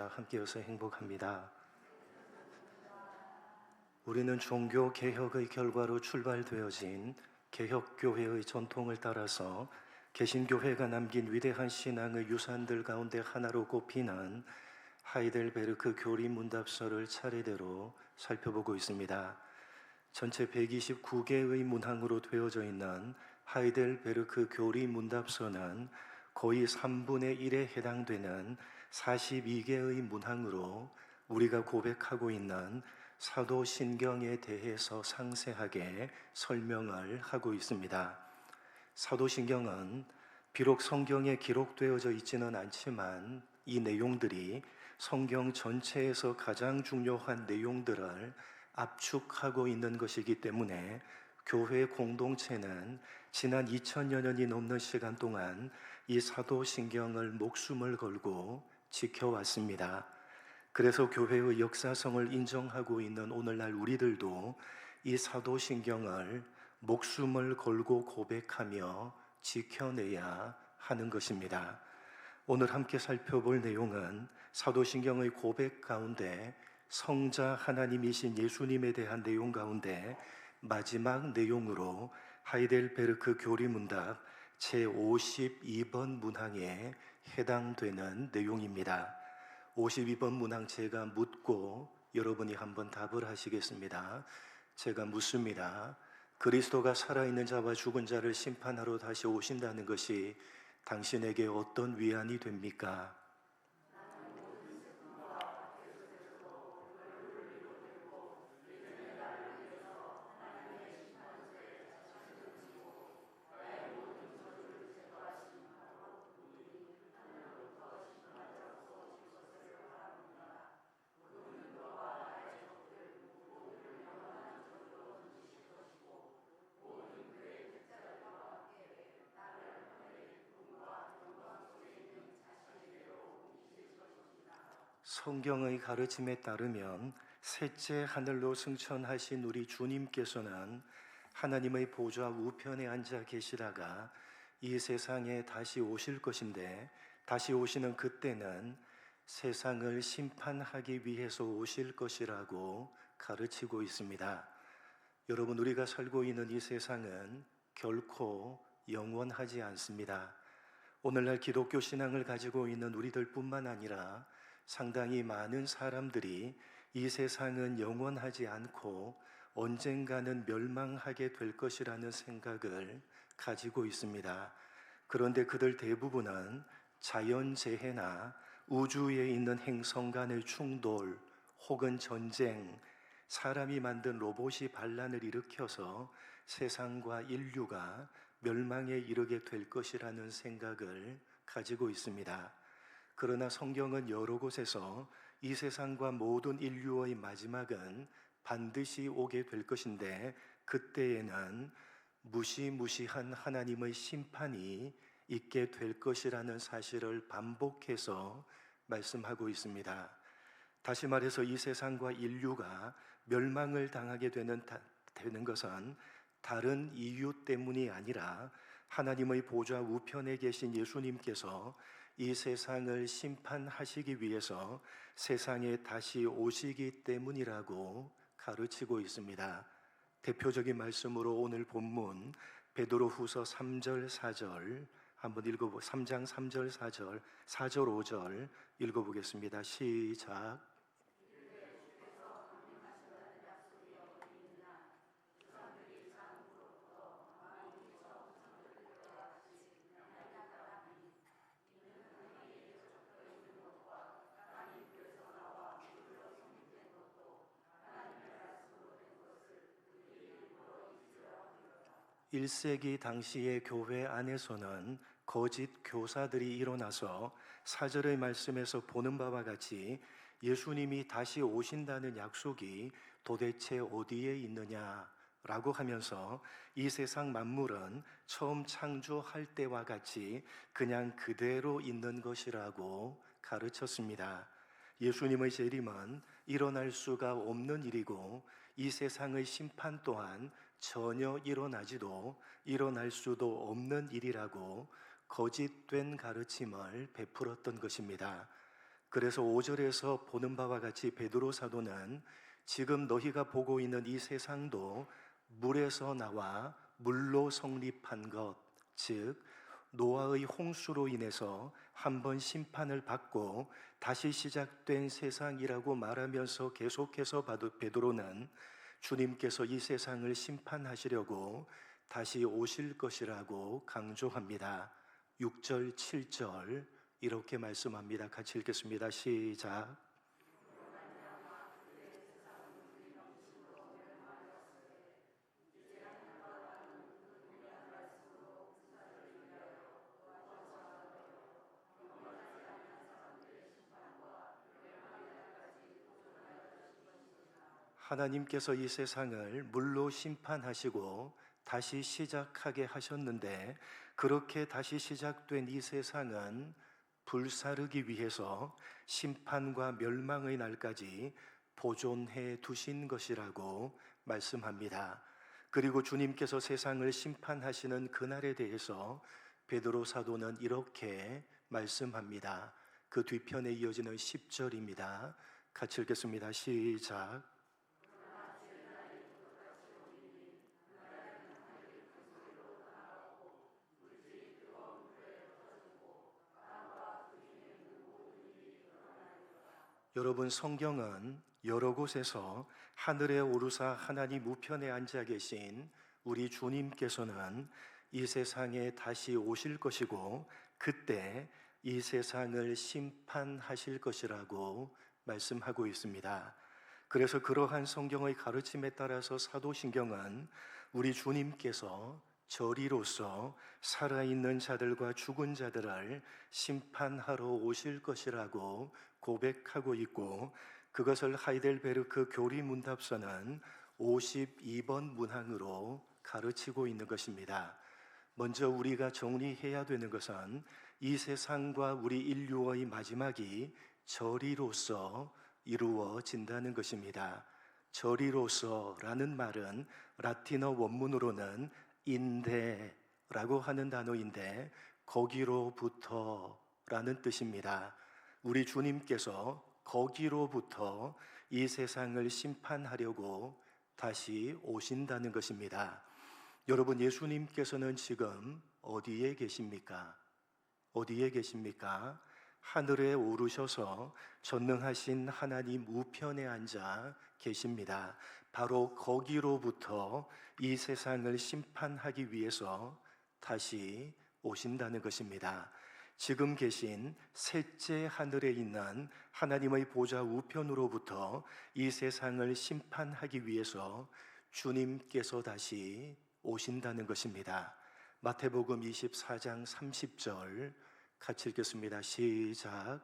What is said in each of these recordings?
감사, 함께여서 행복합니다. 우리는 종교 개혁의 결과로 출발되어진 개혁교회의 전통을 따라서 개신교회가 남긴 위대한 신앙의 유산들 가운데 하나로 꼽히는 하이델베르크 교리문답서를 차례대로 살펴보고 있습니다. 전체 129개의 문항으로 되어져 있는 하이델베르크 교리문답서는 거의 3분의 1에 해당되는 42개의 문항으로 우리가 고백하고 있는 사도신경에 대해서 상세하게 설명을 하고 있습니다. 사도신경은 비록 성경에 기록되어져 있지는 않지만 이 내용들이 성경 전체에서 가장 중요한 내용들을 압축하고 있는 것이기 때문에 교회 공동체는 지난 2000여 년이 넘는 시간 동안 이 사도신경을 목숨을 걸고 지켜왔습니다. 그래서 교회의 역사성을 인정하고 있는 오늘날 우리들도 이 사도신경을 목숨을 걸고 고백하며 지켜내야 하는 것입니다. 오늘 함께 살펴볼 내용은 사도신경의 고백 가운데 성자 하나님이신 예수님에 대한 내용 가운데 마지막 내용으로 하이델베르크 교리문답 제52번 문항에 해당되는 내용입니다. 52번 문항 제가 묻고 여러분이 한번 답을 하시겠습니다. 제가 묻습니다. 그리스도가 살아있는 자와 죽은 자를 심판하러 다시 오신다는 것이 당신에게 어떤 위안이 됩니까? 성경의 가르침에 따르면 셋째 하늘로 승천하신 우리 주님께서는 하나님의 보좌 우편에 앉아 계시다가 이 세상에 다시 오실 것인데, 다시 오시는 그때는 세상을 심판하기 위해서 오실 것이라고 가르치고 있습니다. 여러분, 우리가 살고 있는 이 세상은 결코 영원하지 않습니다. 오늘날 기독교 신앙을 가지고 있는 우리들뿐만 아니라 상당히 많은 사람들이 이 세상은 영원하지 않고 언젠가는 멸망하게 될 것이라는 생각을 가지고 있습니다. 그런데 그들 대부분은 자연재해나 우주에 있는 행성 간의 충돌 혹은 전쟁, 사람이 만든 로봇이 반란을 일으켜서 세상과 인류가 멸망에 이르게 될 것이라는 생각을 가지고 있습니다. 그러나 성경은 여러 곳에서 이 세상과 모든 인류의 마지막은 반드시 오게 될 것인데, 그때에는 무시무시한 하나님의 심판이 있게 될 것이라는 사실을 반복해서 말씀하고 있습니다. 다시 말해서 이 세상과 인류가 멸망을 당하게 되는 것은 다른 이유 때문이 아니라 하나님의 보좌 우편에 계신 예수님께서 이 세상을 심판하시기 위해서 세상에 다시 오시기 때문이라고 가르치고 있습니다. 대표적인 말씀으로 오늘 본문 베드로후서 3절 4절 한번 3장 3절 4절 4절 5절 읽어보겠습니다. 시작. (1) 세기 당시의 교회 안에서는 거짓 교사들이 일어나서 4절의 말씀에서 보는 바와 같이 예수님이 다시 오신다는 약속이 도대체 어디에 있느냐라고 하면서 이 세상 만물은 처음 창조할 때와 같이 그냥 그대로 있는 것이라고 가르쳤습니다. 예수님의 재림은 일어날 수가 없는 일이고 이 세상의 심판 또한 전혀 일어나지도 일어날 수도 없는 일이라고 거짓된 가르침을 베풀었던 것입니다. 그래서 5절에서 보는 바와 같이 베드로 사도는 지금 너희가 보고 있는 이 세상도 물에서 나와 물로 성립한 것, 즉 노아의 홍수로 인해서 한 번 심판을 받고 다시 시작된 세상이라고 말하면서 계속해서 베드로는 주님께서 이 세상을 심판하시려고 다시 오실 것이라고 강조합니다. 6절, 7절 이렇게 말씀합니다. 같이 읽겠습니다. 시작. 하나님께서 이 세상을 물로 심판하시고 다시 시작하게 하셨는데, 그렇게 다시 시작된 이 세상은 불사르기 위해서 심판과 멸망의 날까지 보존해 두신 것이라고 말씀합니다. 그리고 주님께서 세상을 심판하시는 그날에 대해서 베드로 사도는 이렇게 말씀합니다. 그 뒤편에 이어지는 10절입니다. 같이 읽겠습니다. 시작. 여러분, 성경은 여러 곳에서 하늘에 오르사 하나님 우편에 앉아 계신 우리 주님께서는 이 세상에 다시 오실 것이고 그때 이 세상을 심판하실 것이라고 말씀하고 있습니다. 그래서 그러한 성경의 가르침에 따라서 사도신경은 우리 주님께서 저리로서 살아있는 자들과 죽은 자들을 심판하러 오실 것이라고 고백하고 있고, 그것을 하이델베르크 교리문답서는 52번 문항으로 가르치고 있는 것입니다. 먼저 우리가 정리해야 되는 것은 이 세상과 우리 인류의 마지막이 저리로서 이루어진다는 것입니다. 저리로서라는 말은 라틴어 원문으로는 인데라고 하는 단어인데 거기로부터라는 뜻입니다. 우리 주님께서 거기로부터 이 세상을 심판하려고 다시 오신다는 것입니다. 여러분, 예수님께서는 지금 어디에 계십니까? 어디에 계십니까? 하늘에 오르셔서 전능하신 하나님 우편에 앉아 계십니다. 바로 거기로부터 이 세상을 심판하기 위해서 다시 오신다는 것입니다. 지금 계신 셋째 하늘에 있는 하나님의 보좌 우편으로부터 이 세상을 심판하기 위해서 주님께서 다시 오신다는 것입니다. 마태복음 24장 30절 같이 읽겠습니다. 시작.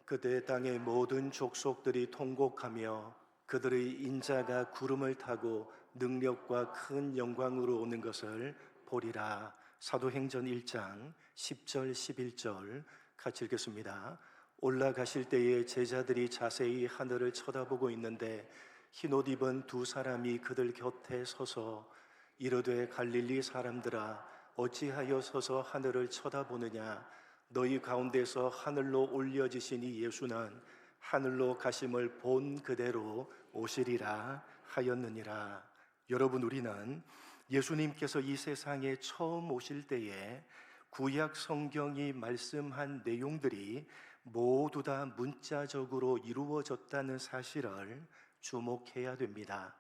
그때 땅의 모든 족속들이 통곡하며 그들의 인자가 구름을 타고 능력과 큰 영광으로 오는 것을 보리라. 사도행전 1장 10절 11절 같이 읽겠습니다. 올라가실 때에 제자들이 자세히 하늘을 쳐다보고 있는데 흰옷 입은 두 사람이 그들 곁에 서서 이르되 갈릴리 사람들아 어찌하여 서서 하늘을 쳐다보느냐. 너희 가운데서 하늘로 올려지신 이 예수는 하늘로 가심을 본 그대로 오시리라 하였느니라. 여러분, 우리는 예수님께서 이 세상에 처음 오실 때에 구약 성경이 말씀한 내용들이 모두 다 문자적으로 이루어졌다는 사실을 주목해야 됩니다.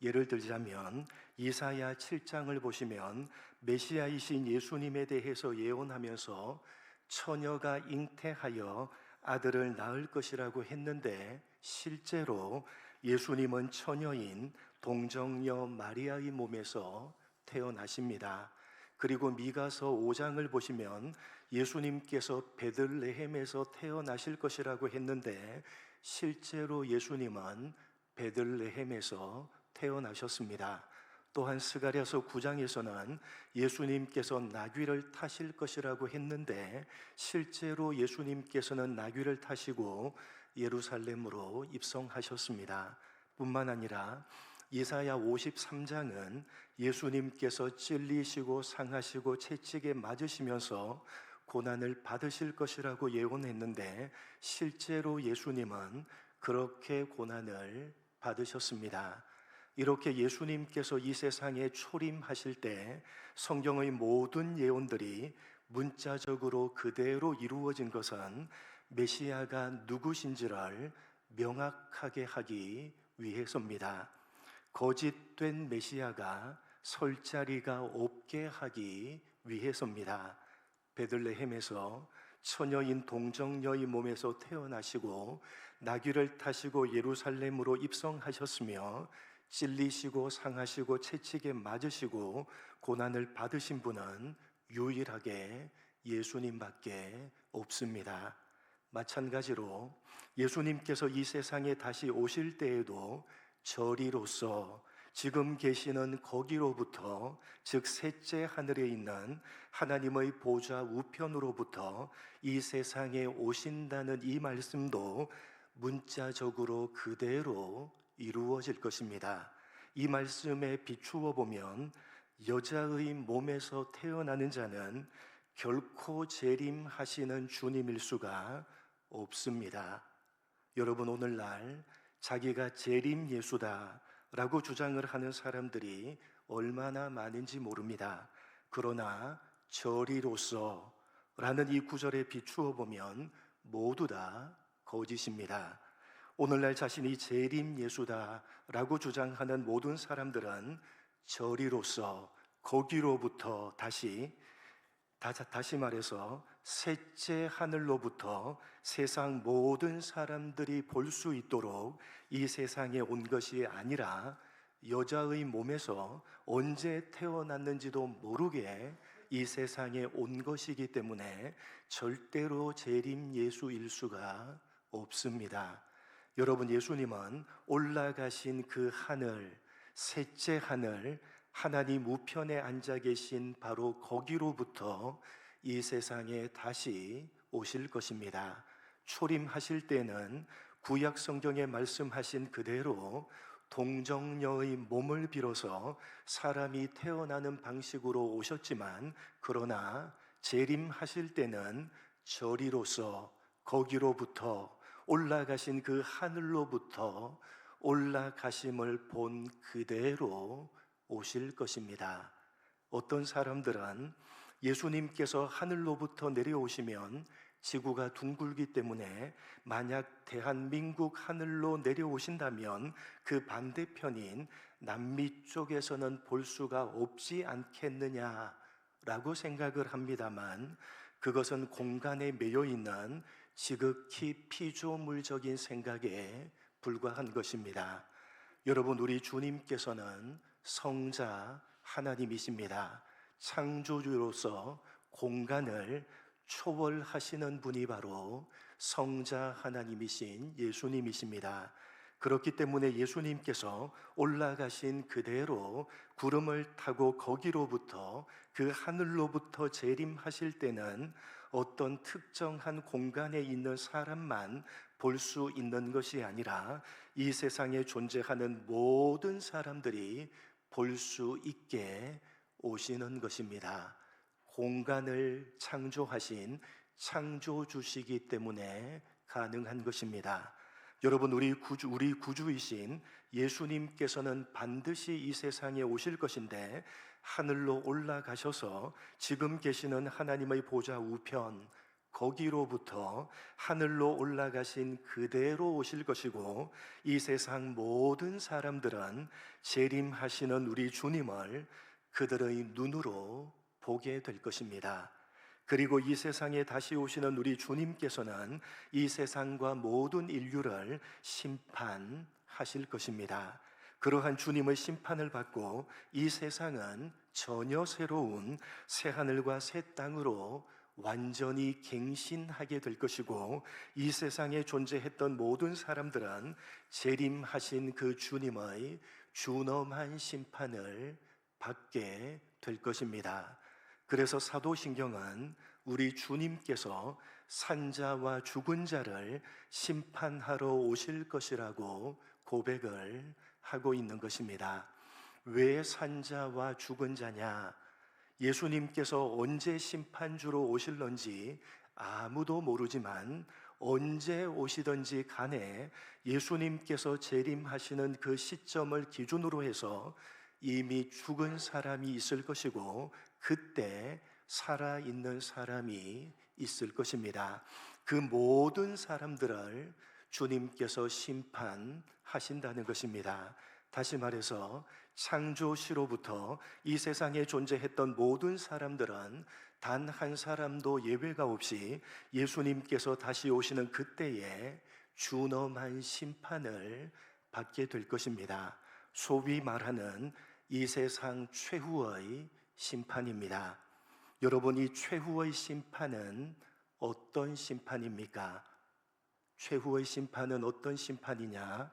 예를 들자면 이사야 7장을 보시면 메시아이신 예수님에 대해서 예언하면서 처녀가 잉태하여 아들을 낳을 것이라고 했는데 실제로 예수님은 처녀인 동정녀 마리아의 몸에서 태어나십니다. 그리고 미가서 5장을 보시면 예수님께서 베들레헴에서 태어나실 것이라고 했는데 실제로 예수님은 베들레헴에서 태어나셨습니다. 또한 스가랴서 9장에서는 예수님께서 나귀를 타실 것이라고 했는데 실제로 예수님께서는 나귀를 타시고 예루살렘으로 입성하셨습니다. 뿐만 아니라 이사야 53장은 예수님께서 찔리시고 상하시고 채찍에 맞으시면서 고난을 받으실 것이라고 예언했는데 실제로 예수님은 그렇게 고난을 받으셨습니다. 이렇게 예수님께서 이 세상에 초림하실 때 성경의 모든 예언들이 문자적으로 그대로 이루어진 것은 메시아가 누구신지를 명확하게 하기 위해서입니다. 거짓된 메시아가 설 자리가 없게 하기 위해서입니다. 베들레헴에서 처녀인 동정녀의 몸에서 태어나시고 나귀를 타시고 예루살렘으로 입성하셨으며 찔리시고 상하시고 채찍에 맞으시고 고난을 받으신 분은 유일하게 예수님밖에 없습니다. 마찬가지로 예수님께서 이 세상에 다시 오실 때에도 저리로서 지금 계시는 거기로부터, 즉 셋째 하늘에 있는 하나님의 보좌 우편으로부터 이 세상에 오신다는 이 말씀도 문자적으로 그대로 이루어질 것입니다. 이 말씀에 비추어 보면 여자의 몸에서 태어나는 자는 결코 재림하시는 주님일 수가 없습니다. 여러분, 오늘날 자기가 재림 예수다라고 주장을 하는 사람들이 얼마나 많은지 모릅니다. 그러나 저리로서 라는 이 구절에 비추어 보면 모두 다 거짓입니다. 오늘날 자신이 재림 예수다라고 주장하는 모든 사람들은 저리로서 거기로부터 다시 말해서 셋째 하늘로부터 세상 모든 사람들이 볼 수 있도록 이 세상에 온 것이 아니라 여자의 몸에서 언제 태어났는지도 모르게 이 세상에 온 것이기 때문에 절대로 재림 예수일 수가 없습니다. 여러분, 예수님은 올라가신 그 하늘, 셋째 하늘, 하나님 우편에 앉아 계신 바로 거기로부터 이 세상에 다시 오실 것입니다. 초림하실 때는 구약 성경에 말씀하신 그대로 동정녀의 몸을 빌어서 사람이 태어나는 방식으로 오셨지만, 그러나 재림하실 때는 저리로서 거기로부터 올라가신 그 하늘로부터 올라가심을 본 그대로 오실 것입니다. 어떤 사람들은 예수님께서 하늘로부터 내려오시면 지구가 둥글기 때문에 만약 대한민국 하늘로 내려오신다면 그 반대편인 남미 쪽에서는 볼 수가 없지 않겠느냐라고 생각을 합니다만, 그것은 공간에 매여 있는 지극히 피조물적인 생각에 불과한 것입니다. 여러분, 우리 주님께서는 성자 하나님이십니다. 창조주로서 공간을 초월하시는 분이 바로 성자 하나님이신 예수님이십니다. 그렇기 때문에 예수님께서 올라가신 그대로 구름을 타고 거기로부터, 그 하늘로부터 재림하실 때는 어떤 특정한 공간에 있는 사람만 볼 수 있는 것이 아니라 이 세상에 존재하는 모든 사람들이 볼 수 있게 오시는 것입니다. 공간을 창조하신 창조주시기 때문에 가능한 것입니다. 여러분, 우리 구주이신 예수님께서는 반드시 이 세상에 오실 것인데 하늘로 올라가셔서 지금 계시는 하나님의 보좌 우편, 거기로부터 하늘로 올라가신 그대로 오실 것이고, 이 세상 모든 사람들은 재림하시는 우리 주님을 그들의 눈으로 보게 될 것입니다. 그리고 이 세상에 다시 오시는 우리 주님께서는 이 세상과 모든 인류를 심판하실 것입니다. 그러한 주님의 심판을 받고 이 세상은 전혀 새로운 새하늘과 새 땅으로 완전히 갱신하게 될 것이고, 이 세상에 존재했던 모든 사람들은 재림하신 그 주님의 준엄한 심판을 받게 될 것입니다. 그래서 사도신경은 우리 주님께서 산자와 죽은 자를 심판하러 오실 것이라고 고백을 하고 있는 것입니다. 왜 산자와 죽은 자냐? 예수님께서 언제 심판주로 오실런지 아무도 모르지만 언제 오시든지 간에 예수님께서 재림하시는 그 시점을 기준으로 해서 이미 죽은 사람이 있을 것이고 그때 살아있는 사람이 있을 것입니다. 그 모든 사람들을 주님께서 심판하신다는 것입니다. 다시 말해서 창조시로부터 이 세상에 존재했던 모든 사람들은 단 한 사람도 예외가 없이 예수님께서 다시 오시는 그때에 준엄한 심판을 받게 될 것입니다. 소위 말하는 이 세상 최후의 심판입니다. 여러분, 이 최후의 심판은 어떤 심판입니까? 최후의 심판은 어떤 심판이냐?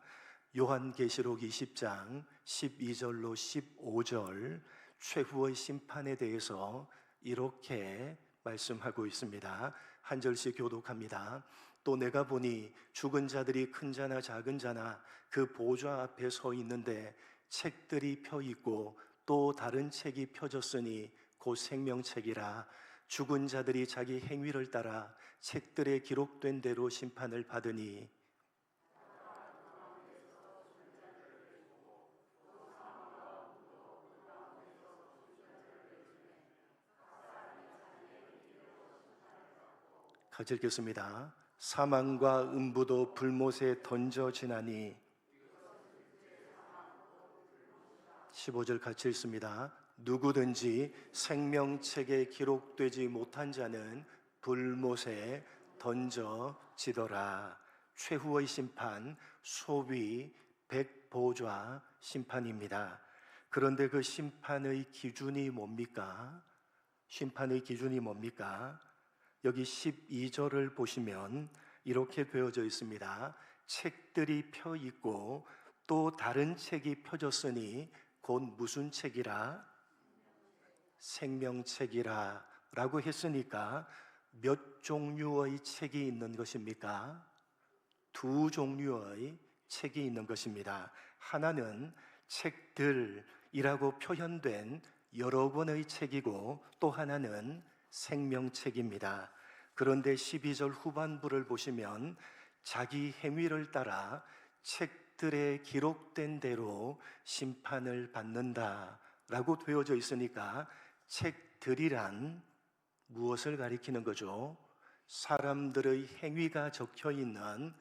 요한계시록 20장 12절로 15절 최후의 심판에 대해서 이렇게 말씀하고 있습니다. 한 절씩 교독합니다. 또 내가 보니 죽은 자들이 큰 자나 작은 자나 그 보좌 앞에 서 있는데 책들이 펴 있고 또 다른 책이 펴졌으니 곧 생명책이라. 죽은 자들이 자기 행위를 따라 책들에 기록된 대로 심판을 받으니 같이 읽겠습니다. 사망과 음부도 불못에 던져지나니 15절 같이 읽습니다. 누구든지 생명책에 기록되지 못한 자는 불못에 던져지더라. 최후의 심판, 소위 백보좌 심판입니다. 그런데 그 심판의 기준이 뭡니까? 심판의 기준이 뭡니까? 여기 12절을 보시면 이렇게 되어져 있습니다. 책들이 펴 있고 또 다른 책이 펴졌으니 곧 무슨 책이라? 생명책이라 라고 했으니까 몇 종류의 책이 있는 것입니까? 두 종류의 책이 있는 것입니다. 하나는 책들이라고 표현된 여러 권의 책이고 또 하나는 생명책입니다. 그런데 12절 후반부를 보시면 자기 행위를 따라 책들에 기록된 대로 심판을 받는다라고 되어져 있으니까 책들이란 무엇을 가리키는 거죠? 사람들의 행위가 적혀 있는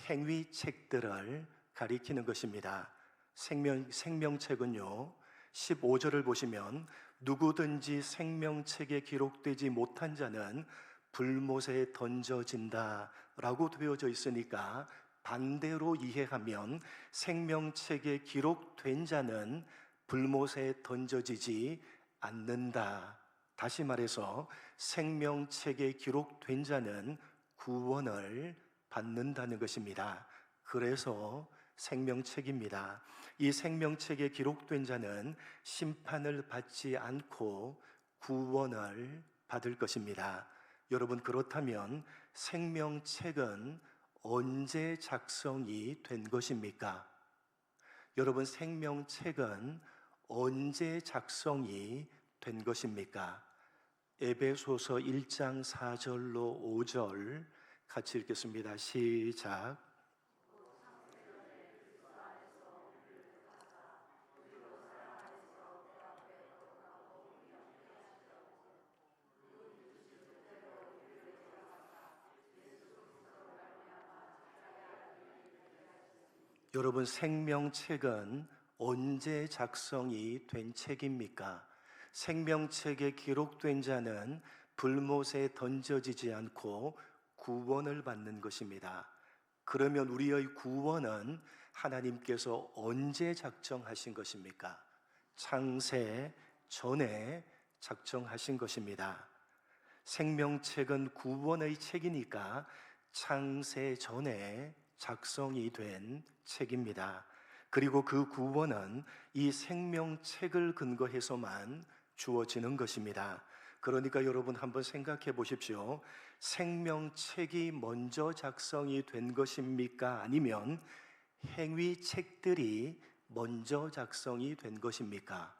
행위책들을 가리키는 것입니다. 생명책은요, 15절을 보시면 누구든지 생명책에 기록되지 못한 자는 불못에 던져진다 라고 되어져 있으니까 반대로 이해하면 생명책에 기록된 자는 불못에 던져지지 않는다. 다시 말해서 생명책에 기록된 자는 구원을 받는다는 것입니다. 그래서 생명책입니다. 이 생명책에 기록된 자는 심판을 받지 않고 구원을 받을 것입니다. 여러분, 그렇다면 생명책은 언제 작성이 된 것입니까? 여러분, 생명책은 언제 작성이 된 것입니까? 에베소서 1장 4절로 5절 같이 읽겠습니다. 시작. 여러분, 생명책은 언제 작성이 된 책입니까? 생명책에 기록된 자는 불못에 던져지지 않고 구원을 받는 것입니다. 그러면 우리의 구원은 하나님께서 언제 작정하신 것입니까? 창세 전에 작정하신 것입니다. 생명책은 구원의 책이니까 창세 전에 작성이 된 책입니다. 그리고 그 구원은 이 생명책을 근거해서만 주어지는 것입니다. 그러니까 여러분 한번 생각해 보십시오. 생명책이 먼저 작성이 된 것입니까? 아니면 행위책들이 먼저 작성이 된 것입니까?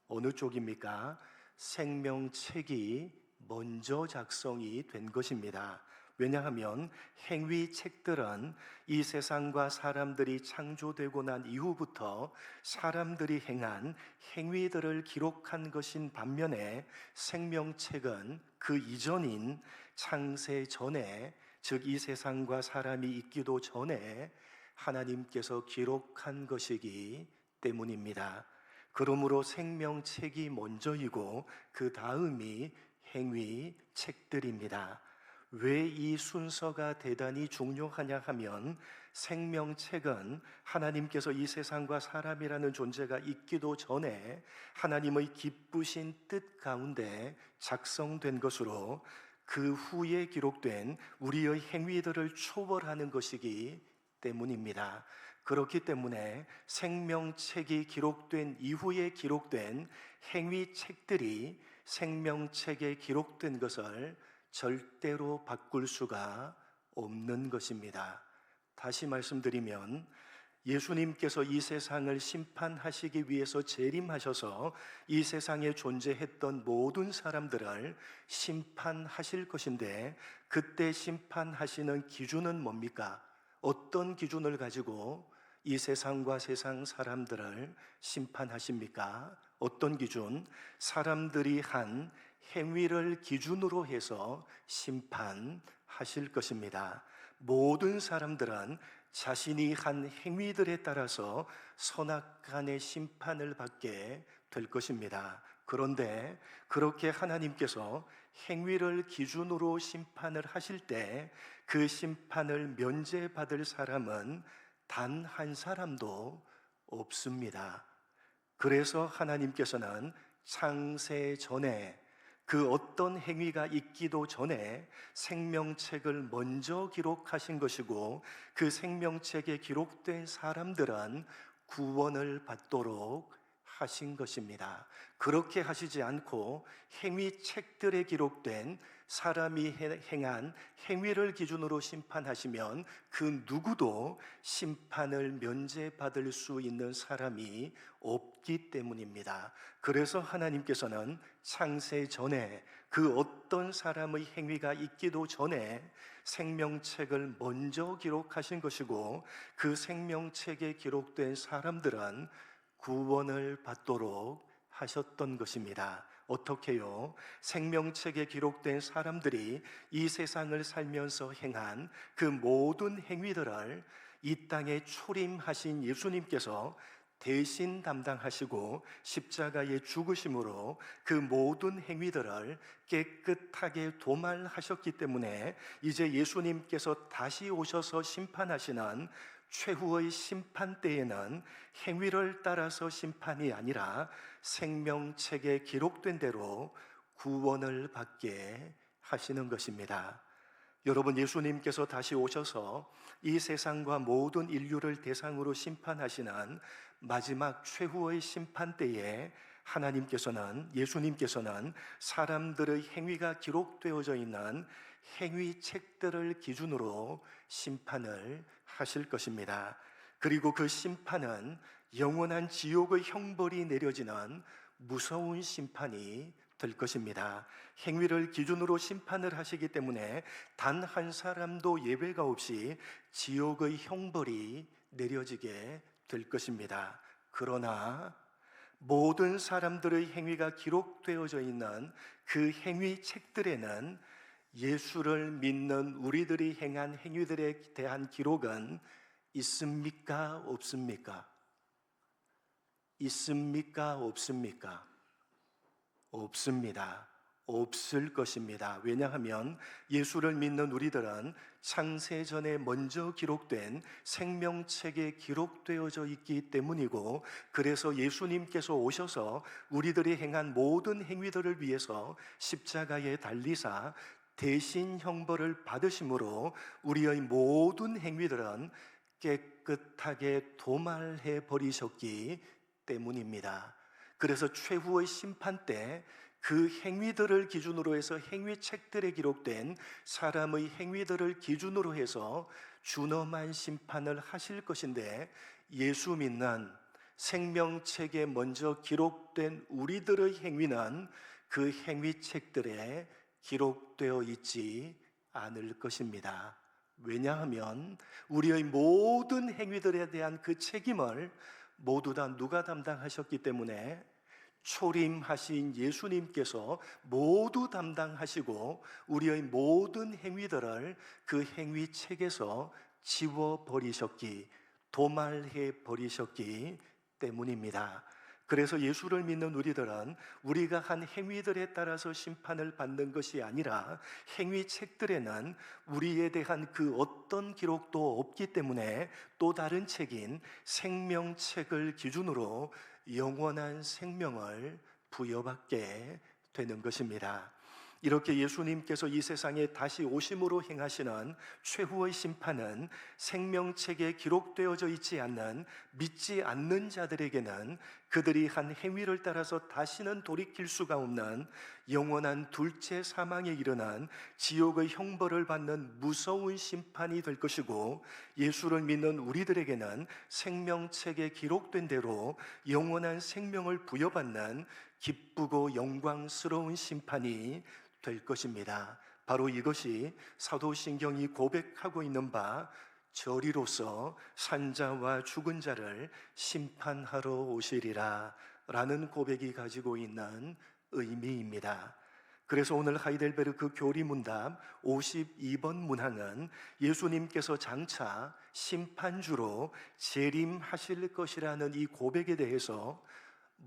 어느 쪽입니까? 생명책이 먼저 작성이 된 것입니다. 왜냐하면 행위책들은 이 세상과 사람들이 창조되고 난 이후부터 사람들이 행한 행위들을 기록한 것인 반면에 생명책은 그 이전인 창세 전에, 즉 이 세상과 사람이 있기도 전에 하나님께서 기록한 것이기 때문입니다. 그러므로 생명책이 먼저이고 그 다음이 행위책들입니다. 왜 이 순서가 대단히 중요하냐 하면 생명책은 하나님께서 이 세상과 사람이라는 존재가 있기도 전에 하나님의 기쁘신 뜻 가운데 작성된 것으로 그 후에 기록된 우리의 행위들을 초월하는 것이기 때문입니다. 그렇기 때문에 생명책이 기록된 이후에 기록된 행위책들이 생명책에 기록된 것을 절대로 바꿀 수가 없는 것입니다. 다시 말씀드리면 예수님께서 이 세상을 심판하시기 위해서 재림하셔서 이 세상에 존재했던 모든 사람들을 심판하실 것인데, 그때 심판하시는 기준은 뭡니까? 어떤 기준을 가지고 이 세상과 세상 사람들을 심판하십니까? 어떤 기준? 사람들이 한 행위를 기준으로 해서 심판하실 것입니다. 모든 사람들은 자신이 한 행위들에 따라서 선악간의 심판을 받게 될 것입니다. 그런데 그렇게 하나님께서 행위를 기준으로 심판을 하실 때 그 심판을 면제받을 사람은 단 한 사람도 없습니다. 그래서 하나님께서는 창세 전에, 그 어떤 행위가 있기도 전에 생명책을 먼저 기록하신 것이고, 그 생명책에 기록된 사람들은 구원을 받도록 하신 것입니다. 그렇게 하시지 않고 행위책들에 기록된 사람이 행한 행위를 기준으로 심판하시면 그 누구도 심판을 면제받을 수 있는 사람이 없기 때문입니다. 그래서 하나님께서는 창세 전에 그 어떤 사람의 행위가 있기도 전에 생명책을 먼저 기록하신 것이고, 그 생명책에 기록된 사람들은 구원을 받도록 하셨던 것입니다. 어떻게요? 생명책에 기록된 사람들이 이 세상을 살면서 행한 그 모든 행위들을 이 땅에 초림하신 예수님께서 대신 담당하시고 십자가에 죽으심으로 그 모든 행위들을 깨끗하게 도말하셨기 때문에 이제 예수님께서 다시 오셔서 심판하시는 최후의 심판 때에는 행위를 따라서 심판이 아니라 생명책에 기록된 대로 구원을 받게 하시는 것입니다. 여러분, 예수님께서 다시 오셔서 이 세상과 모든 인류를 대상으로 심판하시는 마지막 최후의 심판 때에 예수님께서는 사람들의 행위가 기록되어져 있는 행위책들을 기준으로 심판을 하실 것입니다. 그리고 그 심판은 영원한 지옥의 형벌이 내려지는 무서운 심판이 될 것입니다. 행위를 기준으로 심판을 하시기 때문에 단 한 사람도 예외가 없이 지옥의 형벌이 내려지게 될 것입니다. 그러나 모든 사람들의 행위가 기록되어져 있는 그 행위책들에는 예수를 믿는 우리들이 행한 행위들에 대한 기록은 있습니까? 없습니까? 있습니까? 없습니까? 없습니다. 없을 것입니다. 왜냐하면 예수를 믿는 우리들은 창세전에 먼저 기록된 생명책에 기록되어져 있기 때문이고, 그래서 예수님께서 오셔서 우리들이 행한 모든 행위들을 위해서 십자가에 달리사 대신 형벌을 받으심으로 우리의 모든 행위들은 깨끗하게 도말해 버리셨기 때문입니다. 그래서 최후의 심판 때 그 행위들을 기준으로 해서 행위책들에 기록된 사람의 행위들을 기준으로 해서 준엄한 심판을 하실 것인데, 예수 믿는 생명책에 먼저 기록된 우리들의 행위는 그 행위책들에 기록되어 있지 않을 것입니다. 왜냐하면 우리의 모든 행위들에 대한 그 책임을 모두 다 누가 담당하셨기 때문에 초림하신 예수님께서 모두 담당하시고 우리의 모든 행위들을 그 행위책에서 지워버리셨기, 도말해 버리셨기 때문입니다. 그래서 예수를 믿는 우리들은 우리가 한 행위들에 따라서 심판을 받는 것이 아니라 행위책들에는 우리에 대한 그 어떤 기록도 없기 때문에 또 다른 책인 생명책을 기준으로 영원한 생명을 부여받게 되는 것입니다. 이렇게 예수님께서 이 세상에 다시 오심으로 행하시는 최후의 심판은 생명책에 기록되어져 있지 않는 믿지 않는 자들에게는 그들이 한 행위를 따라서 다시는 돌이킬 수가 없는 영원한 둘째 사망에 이르는 지옥의 형벌을 받는 무서운 심판이 될 것이고, 예수를 믿는 우리들에게는 생명책에 기록된 대로 영원한 생명을 부여받는 기쁘고 영광스러운 심판이 될 것입니다. 바로 이것이 사도신경이 고백하고 있는 바 저리로서 산자와 죽은 자를 심판하러 오시리라 라는 고백이 가지고 있는 의미입니다. 그래서 오늘 하이델베르크 교리문답 52번 문항은 예수님께서 장차 심판주로 재림하실 것이라는 이 고백에 대해서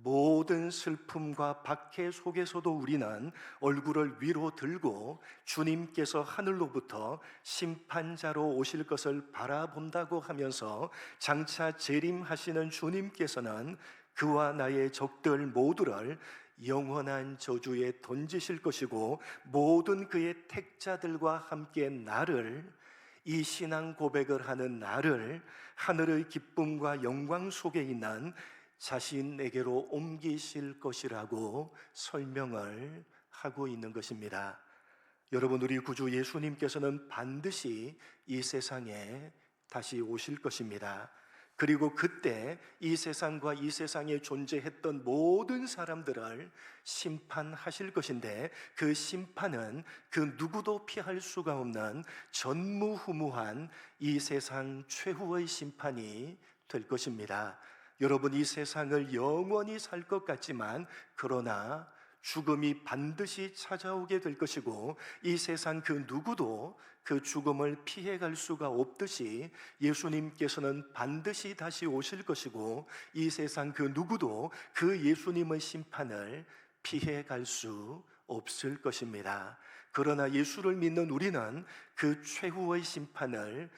모든 슬픔과 박해 속에서도 우리는 얼굴을 위로 들고 주님께서 하늘로부터 심판자로 오실 것을 바라본다고 하면서 장차 재림하시는 주님께서는 그와 나의 적들 모두를 영원한 저주에 던지실 것이고, 모든 그의 택자들과 함께 나를, 이 신앙 고백을 하는 나를 하늘의 기쁨과 영광 속에 있는 자신에게로 옮기실 것이라고 설명을 하고 있는 것입니다. 여러분, 우리 구주 예수님께서는 반드시 이 세상에 다시 오실 것입니다. 그리고 그때 이 세상과 이 세상에 존재했던 모든 사람들을 심판하실 것인데, 그 심판은 그 누구도 피할 수가 없는 전무후무한 이 세상 최후의 심판이 될 것입니다. 여러분, 이 세상을 영원히 살 것 같지만 그러나 죽음이 반드시 찾아오게 될 것이고, 이 세상 그 누구도 그 죽음을 피해갈 수가 없듯이 예수님께서는 반드시 다시 오실 것이고, 이 세상 그 누구도 그 예수님의 심판을 피해갈 수 없을 것입니다. 그러나 예수를 믿는 우리는 그 최후의 심판을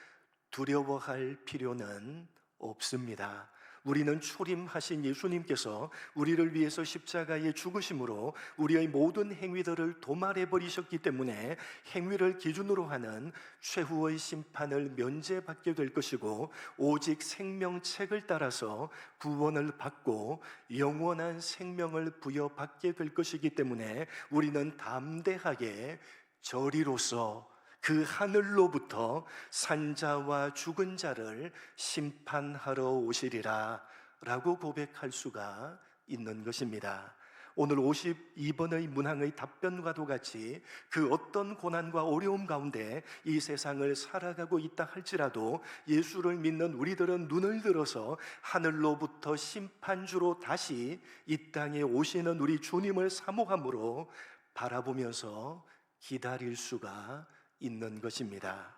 두려워할 필요는 없습니다. 우리는 초림하신 예수님께서 우리를 위해서 십자가에 죽으심으로 우리의 모든 행위들을 도말해 버리셨기 때문에 행위를 기준으로 하는 최후의 심판을 면제받게 될 것이고, 오직 생명책을 따라서 구원을 받고 영원한 생명을 부여받게 될 것이기 때문에 우리는 담대하게 저리로서 그 하늘로부터 산자와 죽은 자를 심판하러 오시리라 라고 고백할 수가 있는 것입니다. 오늘 52번의 문항의 답변과도 같이 그 어떤 고난과 어려움 가운데 이 세상을 살아가고 있다 할지라도 예수를 믿는 우리들은 눈을 들어서 하늘로부터 심판주로 다시 이 땅에 오시는 우리 주님을 사모함으로 바라보면서 기다릴 수가 있는 것입니다.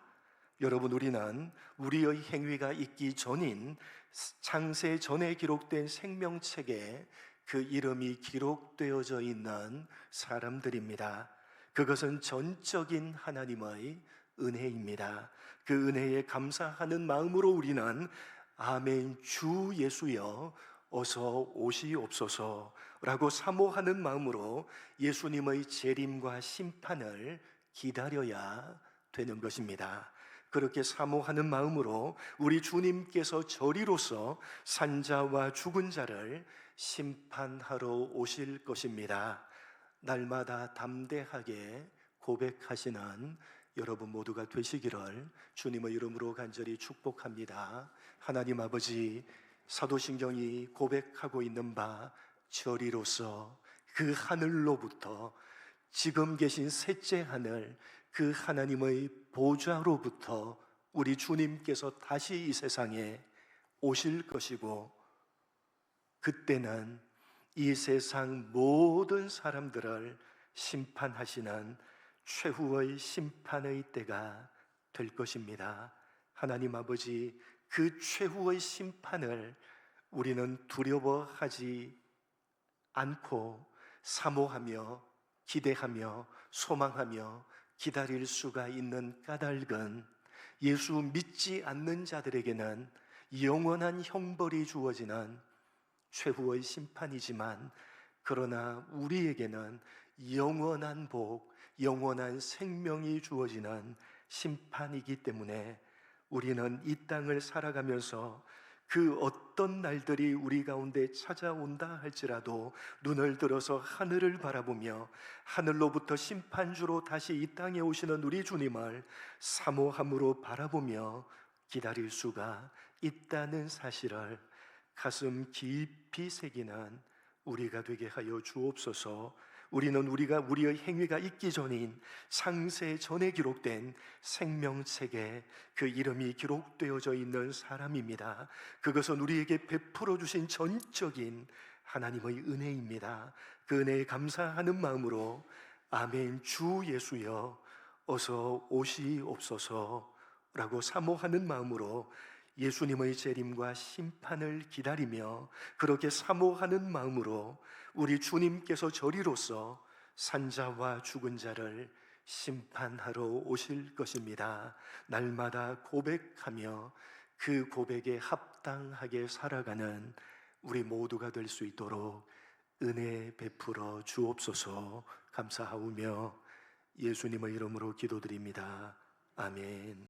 여러분, 우리는 우리의 행위가 있기 전인 창세 전에 기록된 생명책에 그 이름이 기록되어져 있는 사람들입니다. 그것은 전적인 하나님의 은혜입니다. 그 은혜에 감사하는 마음으로 우리는 아멘 주 예수여 어서 오시옵소서 라고 사모하는 마음으로 예수님의 재림과 심판을 기다려야 되는 것입니다. 그렇게 사모하는 마음으로 우리 주님께서 저리로서 산자와 죽은 자를 심판하러 오실 것입니다. 날마다 담대하게 고백하시는 여러분 모두가 되시기를 주님의 이름으로 간절히 축복합니다. 하나님 아버지, 사도신경이 고백하고 있는 바 저리로서 그 하늘로부터, 지금 계신 셋째 하늘 그 하나님의 보좌로부터 우리 주님께서 다시 이 세상에 오실 것이고, 그때는 이 세상 모든 사람들을 심판하시는 최후의 심판의 때가 될 것입니다. 하나님 아버지, 그 최후의 심판을 우리는 두려워하지 않고 사모하며 기대하며 소망하며 기다릴 수가 있는 까닭은, 예수 믿지 않는 자들에게는 영원한 형벌이 주어지는 최후의 심판이지만, 그러나 우리에게는 영원한 복, 영원한 생명이 주어지는 심판이기 때문에 우리는 이 땅을 살아가면서 그 어떤 날들이 우리 가운데 찾아온다 할지라도 눈을 들어서 하늘을 바라보며 하늘로부터 심판주로 다시 이 땅에 오시는 우리 주님을 사모함으로 바라보며 기다릴 수가 있다는 사실을 가슴 깊이 새기는 우리가 되게 하여 주옵소서. 우리는 우리의 행위가 있기 전인 창세 전에 기록된 생명책에 그 이름이 기록되어져 있는 사람입니다. 그것은 우리에게 베풀어 주신 전적인 하나님의 은혜입니다. 그 은혜에 감사하는 마음으로 아멘, 주 예수여 어서 오시옵소서 라고 사모하는 마음으로 예수님의 재림과 심판을 기다리며, 그렇게 사모하는 마음으로 우리 주님께서 저리로서 산자와 죽은 자를 심판하러 오실 것입니다. 날마다 고백하며 그 고백에 합당하게 살아가는 우리 모두가 될 수 있도록 은혜 베풀어 주옵소서. 감사하오며 예수님의 이름으로 기도드립니다. 아멘.